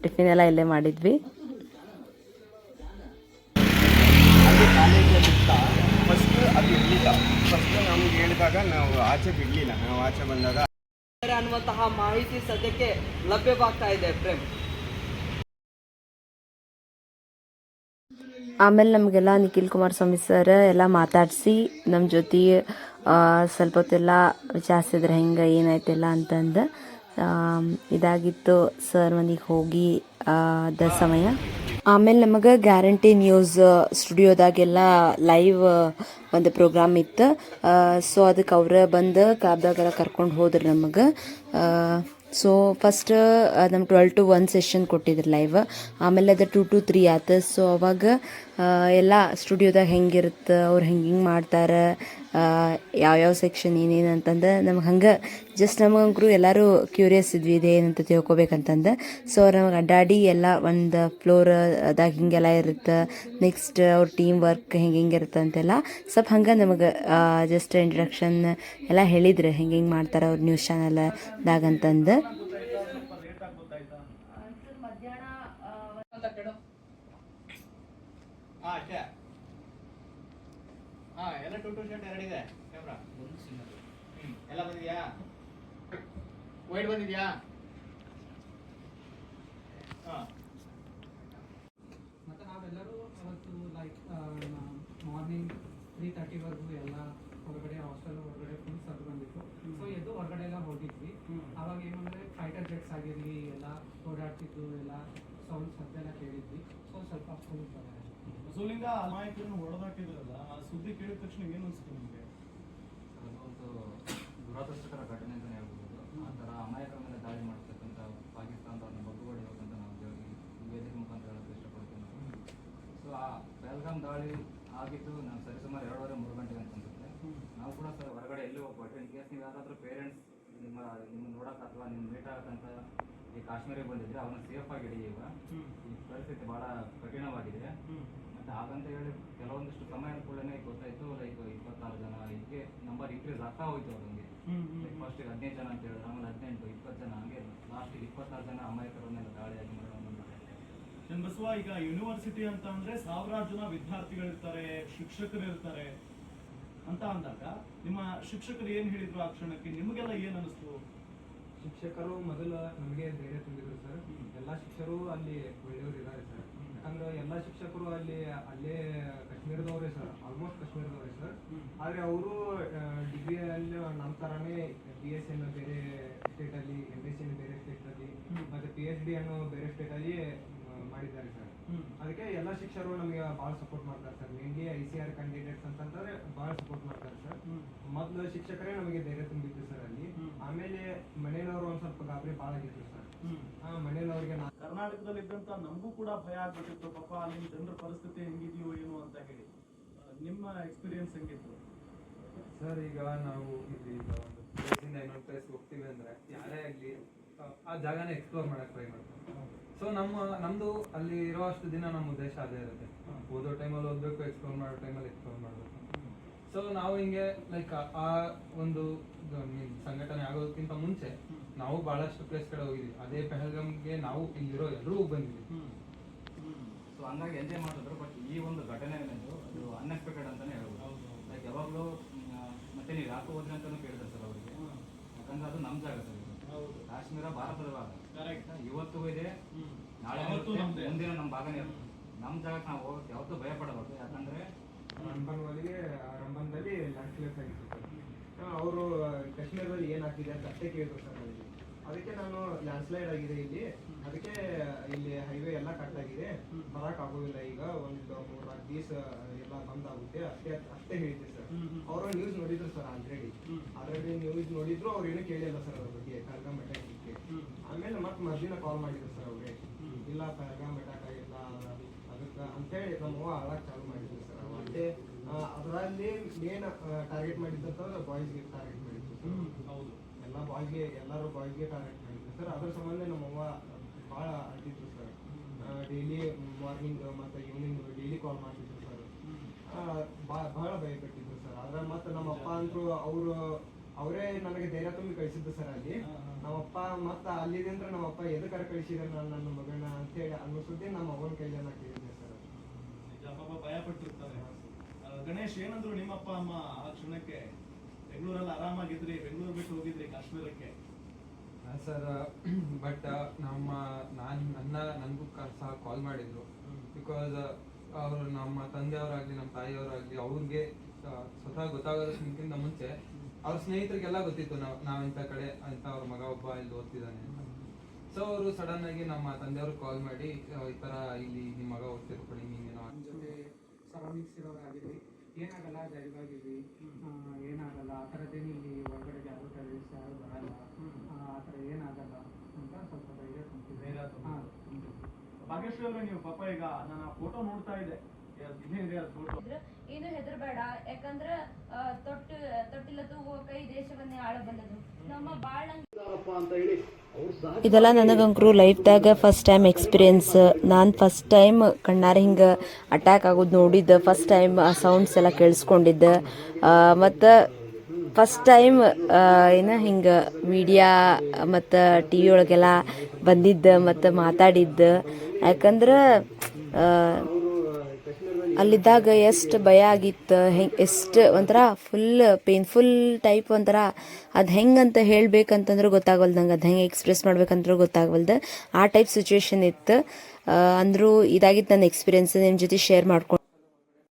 Speaker 1: ಟಿಫಿನ್ ಎಲ್ಲ ಇಲ್ಲೇ ಮಾಡಿದ್ವಿ.
Speaker 5: ಫಸ್ಟ್ ಅದು ಇರಲಿಲ್ಲ. ಫಸ್ಟ್ ನಮ್ಗೆ ಹೇಳಿದಾಗ ನಾವು ಆಚೆ ಬಿಡಲಿಲ್ಲ. ನಾವು ಆಚೆ ಬಂದಾಗ
Speaker 6: ಅನ್ನುವಂತಹ ಮಾಹಿತಿ ಸದ್ಯಕ್ಕೆ ಲಭ್ಯವಾಗ್ತಾ ಇದೆ ಪ್ರೇಮ್.
Speaker 1: ಆಮೇಲೆ ನಮಗೆಲ್ಲ ನಿಖಿಲ್ ಕುಮಾರಸ್ವಾಮಿ ಸರ್ ಎಲ್ಲ ಮಾತಾಡಿಸಿ ನಮ್ಮ ಜೊತೆ ಸ್ವಲ್ಪ ಹೊತ್ತೆಲ್ಲ ವಿಚಾರಿಸಿದ್ರೆ ಹೆಂಗೆ ಏನಾಯ್ತೆಲ್ಲ ಅಂತಂದು ಇದಾಗಿತ್ತು ಸರ್ ಮನೆಗೆ ಹೋಗಿ ಅದ ಸಮಯ. ಆಮೇಲೆ ನಮಗೆ ಗ್ಯಾರಂಟಿ ನ್ಯೂಸ್ ಸ್ಟುಡಿಯೋದಾಗೆಲ್ಲ ಲೈವ್ ಒಂದು ಪ್ರೋಗ್ರಾಮ್ ಇತ್ತು. ಸೊ ಅದಕ್ಕೆ ಅವ್ರ ಬಂದು ಕ್ಯಾಬ್ದಾಗೆಲ್ಲ ಕರ್ಕೊಂಡು ಹೋದ್ರು ನಮಗೆ. ಸೊ ಫಸ್ಟ್ ನಮ್ಗೆ 12 to 1 ಸೆಷನ್ ಕೊಟ್ಟಿದ್ರು ಲೈವ್. ಆಮೇಲೆ ಅದು 2 to 3 ಆಯ್ತು. ಸೊ ಅವಾಗ ಎಲ್ಲ ಸ್ಟುಡಿಯೋದಾಗ ಹೆಂಗಿರುತ್ತೆ, ಅವ್ರು ಹೆಂಗೆ ಮಾಡ್ತಾರೆ, ಯಾವ್ಯಾವ ಸೆಕ್ಷನ್ ಏನೇನು ಅಂತಂದು ನಮ್ಗೆ ಹಂಗೆ ಜಸ್ಟ್ ನಮಗಂಕರು ಎಲ್ಲರೂ ಕ್ಯೂರಿಯಸ್ ಇದ್ವಿ ಇದೆ ಏನಂತ ತಿಳ್ಕೊಬೇಕಂತಂದು. ಸೊ ಅವ್ರು ನಮಗೆ ಅಡ್ಡಾಡಿ ಎಲ್ಲ ಒಂದು ಫ್ಲೋರ್ದಾಗ ಹಿಂಗೆಲ್ಲ ಇರುತ್ತೆ, ನೆಕ್ಸ್ಟ್ ಅವ್ರ ಟೀಮ್ ವರ್ಕ್ ಹೆಂಗೆ ಇರುತ್ತೆ ಅಂತೆಲ್ಲ ಸ್ವಲ್ಪ ಹಂಗೆ ನಮಗೆ ಜಸ್ಟ್ ಇಂಟ್ರಡಕ್ಷನ್ ಎಲ್ಲ ಹೇಳಿದ್ರು ಹೆಂಗೆ ಮಾಡ್ತಾರೆ ಅವ್ರ ನ್ಯೂಸ್ ಚಾನಲ್ದಾಗ ಅಂತಂದು.
Speaker 7: ಎಲ್ಲ 2 ಶರ್ಟ್ 2 ಇದೆ. ಕ್ಯಾಮ್ರಾ ಎಲ್ಲ ಬಂದಿದ್ಯಾ? ವೈಡ್ ಬಂದಿದ್ಯಾ?
Speaker 8: ಆವಾಗ ಏನು ಅಂದರೆ ಫೈಟರ್ ಜೆಟ್ಸ್ ಆಗಿರಲಿ ಎಲ್ಲ ಓಡಾಡ್ತಿದ್ದು ಎಲ್ಲ ಸೌಂಡ್ಸ್ ಅದೆಲ್ಲ ಕೇಳಿದ್ವಿ. ಸೊ ಸ್ವಲ್ಪ ಕೂಲ್
Speaker 9: ಬಸವಲಿಂಗ ಅಮಾಯಕರನ್ನು ಹೊಡೆದಾಕಿದ್ರಲ್ಲ, ಆ ಸುದ್ದಿ ಕೇಳಿದ ತಕ್ಷಣ ಏನು ಅನಿಸ್ತು ನಿಮಗೆ?
Speaker 7: ಅದೊಂದು ದುರದೃಷ್ಟಕರ ಘಟನೆ ಅಂತಲೇ ಹೇಳ್ಬೋದು. ಆ ಥರ ಅಮಾಯಕರ ಮೇಲೆ ದಾಳಿ ಮಾಡ್ತಕ್ಕಂಥ ಪಾಕಿಸ್ತಾನದವ್ರನ್ನ ಬಗ್ಗುಬಡಿಬೇಕಂತ ನಾವು ವೇದಿಕೆ ಮುಖಾಂತರ ಹೇಳೋಕ್ಕೆ ಇಷ್ಟಪಡ್ತೀನಿ. ಸೊ ಆ ಪಹಲ್ಗಾಮ್ ದಾಳಿ ಆಗಿದ್ದು ನಾವು ಸರಿಸುಮಾರು 2:30-3 ಗಂಟೆಗೆ ಅಂತ ಅನ್ಸುತ್ತೆ. ನಾವು ಕೂಡ ಸರ್ ಹೊರಗಡೆ ಎಲ್ಲಿ ಹೋಗ್ಬಿಟ್ಟು ಇನ್ ಕೇಸ್ ನೀವು ಯಾರಾದರೂ ಪೇರೆಂಟ್ಸ್ ನಿಮ್ಮ ನೋಡೋಕೆ ಅಥವಾ ನಿಮ್ಮ ಮೀಟ್ ಆಗಕ್ಕಂತ ಈ ಕಾಶ್ಮೀರಿಗೆ ಬಂದಿದ್ರೆ ಅವ್ರನ್ನ ಸೇಫ್ ಆಗಿಡಿ. ಈಗ ಈ ಪರಿಸ್ಥಿತಿ ಭಾಳ ಕಠಿಣವಾಗಿದೆ. ಮತ್ತು ಹಾಗಂತ ಹೇಳಿ ಕೆಲವೊಂದಿಷ್ಟು ಸಮಯದ ಕೂಡಲೇ ಗೊತ್ತಾಯಿತು, ಲೈಕ್ 26 ಜನ ಹೀಗೆ ನಂಬರ್ ಇನ್ಕ್ರೀಸ್ ಆಗ್ತಾ ಹೋಯ್ತು. ಅವ್ರಿಗೆ ಫಸ್ಟಿಗೆ 15 ಜನ ಅಂತ ಹೇಳಿದ್ರು, ಆಮೇಲೆ 18, 20 ಜನ, ಹಂಗೆ ಲಾಸ್ಟಿಗೆ 26 ಜನ ಅಮಾಯಕರ ಮೇಲೆ ದಾಳಿಯಾಗಿ ಮರಣ
Speaker 9: ಬಸವ, ಈಗ ಯೂನಿವರ್ಸಿಟಿ ಅಂತ ಅಂದ್ರೆ ಸಾವಿರಾರು ಜನ ವಿದ್ಯಾರ್ಥಿಗಳಿರ್ತಾರೆ, ಶಿಕ್ಷಕರು ಇರ್ತಾರೆ ಅಂತ ಅಂದಾಗ ನಿಮ್ಮ ಶಿಕ್ಷಕರು ಏನ್ ಹೇಳಿದ್ರು ಆ ಕ್ಷಣಕ್ಕೆ? ನಿಮಗೆಲ್ಲ ಏನ್ ಅನಿಸ್ತು?
Speaker 8: ಶಿಕ್ಷಕರು ಮೊದಲು ನಮಗೆ ಧೈರ್ಯ ತುಂಬಿದ್ರು ಸರ್. ಎಲ್ಲ ಶಿಕ್ಷಕರು ಅಲ್ಲಿ ಒಳ್ಳೆಯವರು ಇದ್ದಾರೆ ಸರ್. ಯಾಕಂದ್ರೆ ಎಲ್ಲ ಶಿಕ್ಷಕರು ಅಲ್ಲೇ ಕಾಶ್ಮೀರದವರೇ ಸರ್, ಆಲ್ಮೋಸ್ಟ್ ಕಾಶ್ಮೀರದವರೇ ಸರ್. ಆದರೆ ಅವರು ಡಿಗ್ರಿಯಲ್ಲಿ ನಮ್ಮ ಥರನೇ BSc ಅನ್ನು ಬೇರೆ ಸ್ಟೇಟಲ್ಲಿ, MSc ಅನ್ನು ಬೇರೆ ಸ್ಟೇಟಲ್ಲಿ, ಮತ್ತು PhD ಅನ್ನು ಬೇರೆ ಸ್ಟೇಟಲ್ಲಿ ಮಾಡಿದ್ದಾರೆ ಸರ್. ಅದಕ್ಕೆ ಎಲ್ಲ ಶಿಕ್ಷಕರು ನಮಗೆ ಭಾಳ ಸಪೋರ್ಟ್ ಮಾಡ್ತಾರೆ ಸರ್. ಮೇನ್ಲಿ ICR ಕ್ಯಾಂಡಿಡೇಟ್ಸ್ ಅಂತಂದ್ರೆ ಭಾಳ ಸಪೋರ್ಟ್ ಮಾಡ್ತಾರೆ ಸರ್. ಮೊದಲು ಶಿಕ್ಷಕರೇ ನಮಗೆ ಧೈರ್ಯ ತುಂಬಿದ್ರು ಸರ್ ಅಲ್ಲಿ. ಆಮೇಲೆ ಮನೆಯವರು ಒಂದು ಸ್ವಲ್ಪ ಗಾಬರಿ ಭಾಳ ಆಗಿದ್ರು ಸರ್. ಮನೆಯವ್ರಿಗೆ
Speaker 9: ಕರ್ನಾಟಕದಲ್ಲಿದ್ದಂತ ನಮಗೂ ಕೂಡ ಭಯ ಆಗ್ಬಿಟ್ಟಿತ್ತು, ಪಾಪ ನಿಮ್ಮ ಜನರ ಪರಿಸ್ಥಿತಿ ಹೆಂಗಿದೆಯೋ ಏನು ಅಂತ ಹೇಳಿ. ನಿಮ್ಮ ಎಕ್ಸ್ಪೀರಿಯನ್ಸ್ ಹೆಂಗಿತ್ತು
Speaker 2: ಸರ್? ಈಗ ನಾವು ಇಲ್ಲಿ ಈಗ ಒಂದು ಪ್ಲೇಸಿಂದ ಇನ್ನೊಂದು ಪ್ಲೇಸ್ ಹೋಗ್ತೀವಿ ಅಂದರೆ ಯಾರೇ ಆಗಲಿ ಆ ಜಾಗನ ಎಕ್ಸ್ಪ್ಲೋರ್ ಮಾಡಕ್ಕೆ ಟ್ರೈ ಮಾಡ್ತೀವಿ. ಸೊ ನಮ್ಮದು ಅಲ್ಲಿ ಇರೋ ಅಷ್ಟು ದಿನ ನಮ್ಮ ಉದ್ದೇಶ ಅದೇ ಇರುತ್ತೆ. ಓದೋ ಟೈಮಲ್ಲಿ ಓದಬೇಕು, ಎಕ್ಸ್ಪ್ಲೋರ್ ಮಾಡೋ ಟೈಮಲ್ಲಿ ಎಕ್ಸ್ಪ್ಲೋರ್ ಮಾಡಬೇಕು. ಸೊ ನಾವು ಹಿಂಗೆ ಲೈಕ್ ಆ ಒಂದು ಸಂಘಟನೆ ಆಗೋದಕ್ಕಿಂತ ಮುಂಚೆ ನಾವು ಭಾಳಷ್ಟು ಪ್ಲೇಸ್ ಕಡೆ ಹೋಗಿದ್ವಿ. ಅದೇ ಪಹಲ್ಗಾಮ್ಗೆ ನಾವು ಇಲ್ಲಿರೋ ಎಲ್ಲರೂ ಬಂದಿದ್ವಿ.
Speaker 7: ಸೊ ಹಂಗಾಗಿ ಎಂಜಾಯ್ ಮಾಡಿದ್ರು. ಬಟ್ ಈ ಒಂದು ಘಟನೆ ಅನ್ನೋದು ಅದು ಅನ್ಎಕ್ಸ್ಪೆಕ್ಟೆಡ್ ಅಂತಲೇ ಹೇಳ್ಬೋದು. ಲೈಕ್ ಯಾವಾಗಲೂ ಮತ್ತೆ ನೀವು ಯಾಕೆ ಹೋದ್ರಿ ಅಂತಲೂ ಕೇಳಿದ್ರು ಸರ್ ಅವರಿಗೆ. ಯಾಕಂದ್ರೆ ಅದು ನಮ್ಮ ಜಾಗ ಸರ್. ಕಾಶ್ಮೀರ ಭಾರತದ ಭಾಗ. ಇವತ್ತು ಇದೆ, ನಾಳೆ ಮುಂದಿನ ನಮ್ಮ ಭಾಗನೇ ಇರುತ್ತೆ. ನಮ್ಮ ಜಾಗಕ್ಕೆ ನಾವು ಹೋಗಕ್ಕೆ ಯಾವತ್ತೂ ಭಯ ಪಡಬಾರ್ದು. ಯಾಕಂದ್ರೆ
Speaker 8: ರಂಬನ್ದಲ್ಲಿ ಲ್ಯಾಂಡ್ ಸ್ಲೈಡ್ ಆಗಿತ್ತು ಸರ್. ಅವರು ಕಾಶ್ಮೀರದಲ್ಲಿ ಏನಾಗ್ತಿದೆ ಅಂತ ಅಷ್ಟೇ ಕೇಳಿದ್ರು ಸರ್ ನನಗೆ. ಅದಕ್ಕೆ ನಾನು ಲ್ಯಾಂಡ್ ಸ್ಲೈಡ್ ಆಗಿದೆ ಇಲ್ಲಿ, ಅದಕ್ಕೆ ಇಲ್ಲಿ ಹೈವೇ ಎಲ್ಲ ಕಟ್ ಆಗಿದೆ, ಬರಕ್ ಆಗೋದಿಲ್ಲ, ಈಗ ಒಂದು 3-4 ದಿವಸ ಎಲ್ಲ ಬಂದ್ ಆಗುತ್ತೆ ಅಷ್ಟೇ ಹೇಳಿದ್ದೆ ಸರ್. ಅವರು ನ್ಯೂಸ್ ನೋಡಿದ್ರು ಸರ್. ಆಲ್ರೆಡಿ ನ್ಯೂಸ್ ನೋಡಿದ್ರು, ಅವ್ರು ಏನೂ ಕೇಳಿಲ್ಲ ಸರ್ ಅದ್ರ ಬಗ್ಗೆ, ಪಹಲ್ಗಾಮ್ ಅಟ್ಯಾಕ್ ಬಗ್ಗೆ. ಆಮೇಲೆ ಮತ್ತೆ ಮರ್ದಿನ ಕಾಲ್ ಮಾಡಿದ್ರು ಸರ್ ಅವ್ರಿಗೆ, ಇಲ್ಲ ಪಹಲ್ಗಾಮ್ ಅಟ್ಯಾಕ್ ಆಗಿಲ್ಲ ಅದಕ್ಕೆ ಅಂತೇಳಿ ನಮ್ಮವ್ವ ಅಳಕ್ ಚಾಲು ಮಾಡಿದ್ರು ಸರ್. ಮತ್ತೆ ಅದರಲ್ಲಿ ಮೇನ್ ಟಾರ್ಗೆಟ್ ಮಾಡಿದ್ದಂತಂದ್ರೆ ಬಾಯ್ಸ್ಗೆ ಟಾರ್ಗೆಟ್ ಮಾಡಿದ್ರು ಸರ್. ಎಲ್ಲರೂ ಬಾಯ್ಸ್ಗೆ ಟಾರ್ಗೆಟ್ ಮಾಡಿದ್ರು ಸರ್. ಅದ್ರ ಸಂಬಂಧ ನಮ್ಮವ್ವ ಭಾಳ ಅಳ್ತಿದ್ರು ಸರ್. ಡೈಲಿ ಮಾರ್ನಿಂಗ್ ಮತ್ತು ಈವ್ನಿಂಗ್ ಡೈಲಿ ಕಾಲ್ ಮಾಡ್ತಿದ್ರು ಸರ್. ಭಾಳ ಭಯಪಟ್ಟಿದ್ರು ಸರ್. ಆದ್ರೆ ಮತ್ತು ನಮ್ಮಪ್ಪ ಅಂತೂ ಅವರೇ ನನಗೆ ಧೈರ್ಯ ತುಂಬಿ ಕಳಿಸಿದ್ದು ಸರ್ ಅಲ್ಲಿ. ನಮ್ಮಪ್ಪ ಮತ್ತು ಅಲ್ಲಿದ್ರೆ ನಮ್ಮಪ್ಪ ಎದಕ್ಕಾರ ಕಳಿಸಿದ್ರೆ ನನ್ನ ಮಗನ ಅಂತೇಳಿ ಅನ್ನೋ ಸುದ್ದಿ ನಮ್ಮ ಅವ್ವನ ಕೈಲಿ ನಾನು ಕೇಳಿದ್ದೆ ಸರ್.
Speaker 9: ಪಾಪ ಭಯ ಪಟ್ಟಿರ್ತಾರೆ. ಗಣೇಶ್, ಏನಂದ್ರು ನಿಮ್ಮಪ್ಪ ಅಮ್ಮ ಆ ಕ್ಷಣಕ್ಕೆ? ಬೆಂಗಳೂರಲ್ಲಿ ಆರಾಮಾಗಿದ್ರಿ, ಬೆಂಗಳೂರು ಬಿಟ್ಟು ಹೋಗಿದ್ರಿ ಕಾಶ್ಮೀರಕ್ಕೆ.
Speaker 2: ಸರ್, ಬಟ್ ನನಗೂ ಸಹ ಕಾಲ್ ಮಾಡಿದ್ರು. ಬಿಕಾಸ್ ಅವರು ನಮ್ಮ ತಂದೆಯವರಾಗಲಿ ನಮ್ಮ ತಾಯಿಯವರಾಗಲಿ ಅವ್ರಿಗೆ ಸ್ವತಃ ಗೊತ್ತಾಗೋದಕ್ಕಿಂತ ಮುಂಚೆ ಅವ್ರ ಸ್ನೇಹಿತರಿಗೆಲ್ಲ ಗೊತ್ತಿತ್ತು ನಾವಿಂಥ ಕಡೆ ಅಂತ ಅವ್ರ ಮಗ ಒಬ್ಬ ಇಲ್ಲಿ ಓದ್ತಿದ್ದಾನೆ ಅಂತ. ಸೊ ಅವರು ಸಡನ್ ಆಗಿ ನಮ್ಮ ತಂದೆಯವ್ರಿಗೆ ಕಾಲ್ ಮಾಡಿ ಈ ಥರ ಇಲ್ಲಿ ನಿಮ್ಮ ಮಗ ಓದ್ತಿರೋ ಕಡೆ ನೀನೇನೋ
Speaker 8: ಜೊತೆ ಸರೌಂಡಿಂಗ್ಸ್ ಇರೋರಾಗಿರ್ಲಿ, ಏನಾಗಲ್ಲ, ಧೈರ್ಯವಾಗಿರ್ರಿ, ಏನಾಗಲ್ಲ, ಆ ಥರದ್ದೇನು ಇಲ್ಲಿ ಹೊರಗಡೆ ಯಾರು ಟೆರರಿಸ್ಟ್ ಯಾರು ಬರಲ್ಲ, ಆ ಥರ ಏನಾಗಲ್ಲ ಅಂತ ಸ್ವಲ್ಪ ಧೈರ್ಯ ತುಂಬಿದ್ರು.
Speaker 9: ಭಾಗ್ಯಶ್ರೀ ಅವರೇ, ನೀವು ಪಾಪ ಈಗ ನಾನು ಫೋಟೋ ನೋಡ್ತಾ ಇದ್ದೆ,
Speaker 10: ಏನು ಹೆದರ್ಬೇಡ, ಯಾಕಂದ್ರ ತೊಟ್ಟಿಲ್ಲ ತೂಗುವ ಕೈ ದೇಶವನ್ನೇ ಆಳಬಲ್ಲದು. ನಮ್ಮ ಬಾಳ
Speaker 1: ಇದೆಲ್ಲ ನನಗಂಕರು ಲೈಫ್ದಾಗ ಫಸ್ಟ್ ಟೈಮ್ ಎಕ್ಸ್ಪೀರಿಯನ್ಸ್. ನಾನು ಫಸ್ಟ್ ಟೈಮ್ ಕಣ್ಣಾರೆ ಹಿಂಗೆ ಅಟ್ಯಾಕ್ ಆಗೋದು ನೋಡಿದ್ದೆ, ಫಸ್ಟ್ ಟೈಮ್ ಆ ಸೌಂಡ್ಸ್ ಎಲ್ಲ ಕೇಳಿಸ್ಕೊಂಡಿದ್ದೆ. ಮತ್ತು ಫಸ್ಟ್ ಟೈಮ್ ಹಿಂಗೆ ಮೀಡಿಯಾ ಮತ್ತು TV ಒಳಗೆಲ್ಲ ಬಂದಿದ್ದೆ ಮತ್ತು ಮಾತಾಡಿದ್ದೆ. ಯಾಕಂದ್ರೆ ಅಲ್ಲಿದ್ದಾಗ ಎಷ್ಟು ಭಯ ಆಗಿತ್ತು, ಎಷ್ಟು ಒಂಥರ ಫುಲ್ ಪೇನ್ಫುಲ್ ಟೈಪ್, ಒಂಥರ ಅದು ಹೆಂಗಂತ ಹೇಳ್ಬೇಕಂತಂದ್ರೂ ಗೊತ್ತಾಗವಲ್ದು ನಂಗೆ, ಅದು ಹೆಂಗೆ ಎಕ್ಸ್ಪ್ರೆಸ್ ಮಾಡ್ಬೇಕಂದ್ರೂ ಗೊತ್ತಾಗವಲ್ದು. ಆ ಟೈಪ್ ಸಿಚುವೇಶನ್ ಇತ್ತು. ಅಂದರೂ ಇದಾಗಿತ್ತು ನನ್ನ ಎಕ್ಸ್ಪೀರಿಯನ್ಸ್, ನಿಮ್ಮ ಜೊತೆ ಶೇರ್ ಮಾಡ್ಕೊಂಡು.